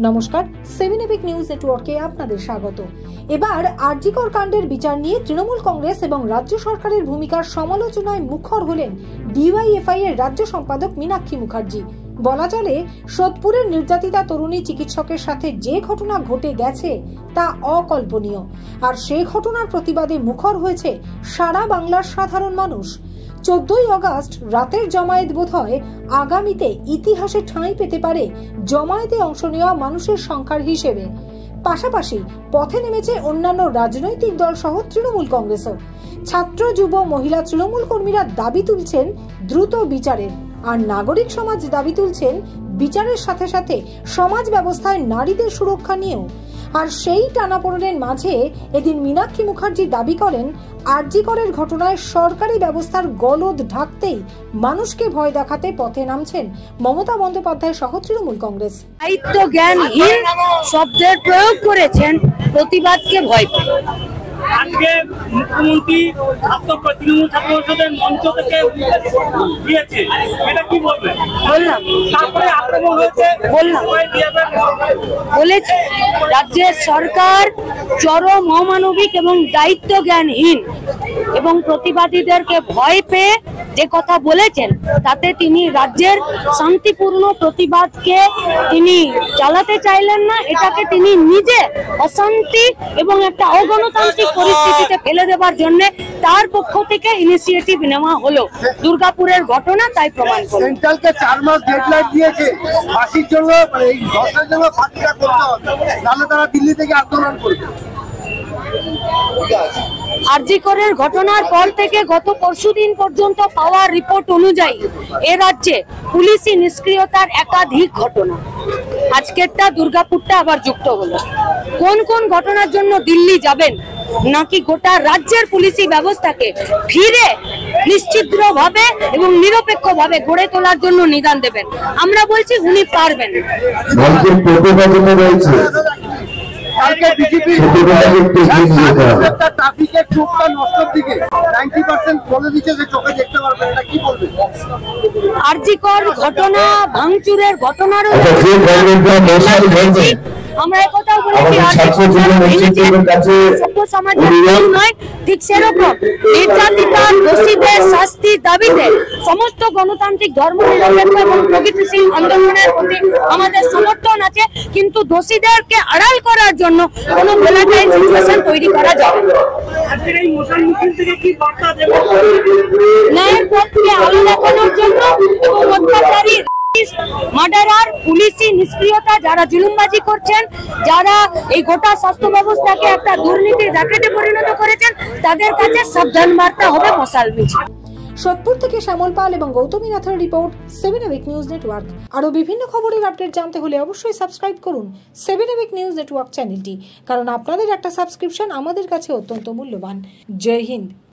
নমস্কার, 7 Epic news নেটওয়ার্কে আপনাদের স্বাগত। এবার আর.জি. কর কাণ্ডের বিচার নিয়ে তৃণমূল কংগ্রেস এবং রাজ্য সরকারের ভূমিকার সমালোচনায় মুখর হলেন ডিওয়াইএফআই এর রাজ্য সম্পাদক মীনাক্ষী মুখার্জি। বলা চলে, সোদপুরের নির্যাতিতা তরুণী চিকিৎসকের সাথে যে ঘটনা ঘটে গেছে তা অকল্পনীয়, আর সেই ঘটনার প্রতিবাদে মুখর হয়েছে সারা বাংলার সাধারণ মানুষ। 14ই আগস্ট রাতের জমায়েত বোধহয় আগামীতে ইতিহাসে ঠাঁই পেতে পারে জমায়েতে অংশ নেওয়া মানুষের সংখ্যার হিসেবে। পাশাপাশি পথে নেমেছে অন্যান্য রাজনৈতিক দল সহ তৃণমূল কংগ্রেসও। ছাত্র, যুব, মহিলা তৃণমূল কর্মীরা দাবি তুলছেন দ্রুত বিচারের, আর নাগরিক সমাজ দাবি তুলছেন বিচারের সাথে সাথে সমাজ ব্যবস্থায় নারীদের সুরক্ষা নিয়েও। আর সেই টানাপোড়েনের মাঝে এদিন মীনাক্ষী মুখার্জি দাবি করেন, আর.জি. করের ঘটনায় সরকারি ব্যবস্থার গলদ ঢাকতেই মানুষকে ভয় দেখাতে পথে নামছেন মমতা বন্দ্যোপাধ্যায় সহ তৃণমূল কংগ্রেস। দায়িত্ব জ্ঞানহীন শব্দের প্রয়োগ করেছেন প্রতিবাদকে ভয় পেয়ে। আজকে মুখ্যমন্ত্রী তৃণমূল ছাত্র পরিষদের মঞ্চ থেকে দিয়েছে, এটা কি বলবেন? বললাম, তারপরে আক্রমণ হয়েছে, বলেছে রাজ্যের সরকার চরম অমানবিক এবং দায়িত্ব জ্ঞানহীন এবং প্রতিবাদীদেরকে ভয় পেয়ে যে কথা বলেছেন, তাতে তিনি রাজ্যের শান্তিপূর্ণ প্রতিবাদকে তিনি চালাতে চাইলেন না। এটাকে তিনি নিজে অশান্তি এবং একটা অগণতান্ত্রিক পরিস্থিতিতে ফেলে দেওয়ার জন্য তার পক্ষ থেকে ইনিশিয়েটিভ নেওয়া হলো। দুর্গাপুরের ঘটনা তাই প্রমাণ করে। সেন্ট্রালকে 4 মাস ডেডলাইন দিয়েছে ফাঁসির জন্য, এই ধর্ষণের জন্য ফাঁসিটা করতে হবে, তাহলে তারা দিল্লি থেকে আন্দোলন করবে। আর.জি. করের ঘটনার পর থেকে গত পরশুদিন পর্যন্ত পাওয়া রিপোর্ট অনুযায়ী এ রাজ্যে পুলিশি নিষ্ক্রিয়তার একাধিক ঘটনা। আজকেরটা দুর্গাপুরটা আবার যুক্ত হলো। কোন কোন ঘটনার জন্য দিল্লি যাবেন, নাকি গোটা রাজ্যের পুলিশি ব্যবস্থাকে ফিরে নিশ্চিদ্রভাবে এবং নিরপেক্ষভাবে গড়ে তোলার জন্য নিদান দেবেন? আমরা বলছি উনি পারবেন। কালকে বিজেপি ট্রাফিকের চোখটা নষ্টর দিকে 90% বলে দিচ্ছে যে চোখে দেখতে পারবেন, এটা কি বলবেন? আর.জি. কর ঘটনা, ভাঙচুরের ঘটনারও আমরা একথা বলেছি, সভ্য সমাজের নয়, ঠিক সেরকম নির্যাতিতার দোষীদের শাস্তির দাবিতে সমস্ত গণতান্ত্রিক ধর্মনিরপেক্ষ এবং প্রগতিশীল আন্দোলনের প্রতি আমাদের সমর্থন আছে, কিন্তু দোষীদেরকে আড়াল করার জন্য কোনো ভোলাটাইল সিচুয়েশন তৈরি করা যাবে না। ন্যায়ের পথকে আলো দেখানোর জন্য এবং অত্যাচারী মার্ডারার পুলিশি নিষ্ক্রিয়তা, যারা জুলুমবাজি করছেন, যারা এই গোটা স্বাস্থ্য ব্যবস্থাকে একটা দুর্নীতির র্যাকেটে পরিণত করেছেন, তাদের কাছে সাবধান বার্তা হবে মশাল মিছিল। সোদপুর থেকে শ্যামল পাল এবং গৌতমী নাথের রিপোর্ট, 7 এপিক নিউজ নেটওয়ার্ক। আরো বিভিন্ন খবরের আপডেট জানতে হলে অবশ্যই সাবস্ক্রাইব করুন 7 এপিক নিউজ নেটওয়ার্ক চ্যানেলটি, কারণ আপনাদের একটা সাবস্ক্রিপশন আমাদের কাছে অত্যন্ত মূল্যবান। জয় হিন্দ।